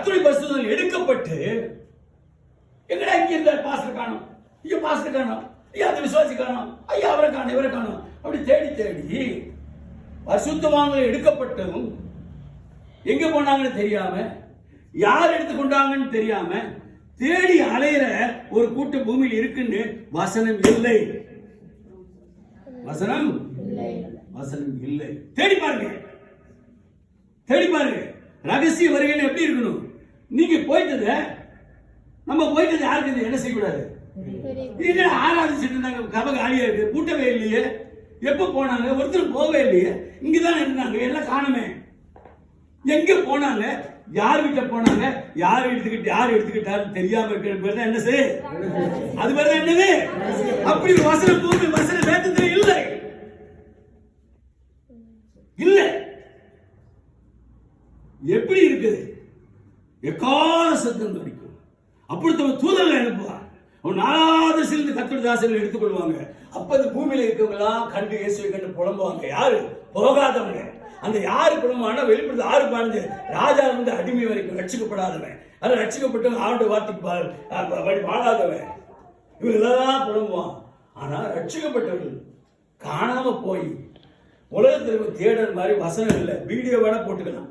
கர்த்தருடைய பரிசுத்தம் எடுக்கப்பட்டு எங்கடா இங்க இந்த பாஸ்டர் காணோம், இங்க பாஸ்டர் காணோம், ஐயா அந்த விசுவாசி காணோம், ஐயா அவரை காணும் இவரை காணும், அப்படி தேடி தேடி பரிசுத்தவான்கள் எடுக்கப்பட்டதும் எங்க போனாங்கன்னு தெரியாம, யார் எடுத்துக்கொண்டாங்கன்னு தெரியாம தேடி அலையிற ஒரு கூட்ட பூமியில் இருக்குன்னு வசனம் இல்லை. வசனம் இல்லை. தேடி பாருங்க, தேடி பாருங்க. ரகசிய வருகைன்னு எப்படி இருக்கணும்? நீங்க போயிட்டது, நம்ம போயிட்டது யாருக்கு என்ன செய்யக்கூடாது? நீங்க ஆராதிச்சுட்டு இருந்தாங்க, கப காலியா இருக்கு, கூட்டவே இல்லையே, எப்ப போனாங்க? ஒருத்தர் போகவே இல்லையே, இங்கதான் இருந்தாங்க, எல்லாம் காணுமே, எங்க போனாங்க? யார் வீட்டை போனாங்க? யார் எடுத்துக்கிட்டாரு தெரியாம இருக்கிற என்ன செய்ய? அது பேர் என்னது? அப்படி வசனம் பூமி வசன வேதத்தில் இல்லை, இல்லை. எப்படி இருக்குது? எக்கால சத்தம் துடிக்கும். அப்படித்தவன் தூதர்களை அனுப்புவார். அவன் 4வது சிலிருந்து கர்த்தருடைய தாசர்கள் எடுத்துக்கொள்வாங்க. அப்ப அந்த பூமியில இருக்கவங்களாம் கண்டு இயேசுவை கண்டு புலம்புவாங்க. யாரு? போகாதவங்க. அந்த யாரு புலம்பான வெளிப்படுத்த 6:15 ராஜா வந்து அடிமை வரைக்கும் ரட்சிக்கப்படாதவன், அது ரட்சிக்கப்பட்டவன் அவருடைய வார்த்தைக்கு வாழாதவன், இவங்களெல்லாம் புலம்புவான். ஆனா ரட்சிக்கப்பட்டவர்கள் காணாம போய் உலகத்தில் தேடுற மாதிரி வசனம் இல்லை. வீடியோ வேணா போட்டுக்கலாம்.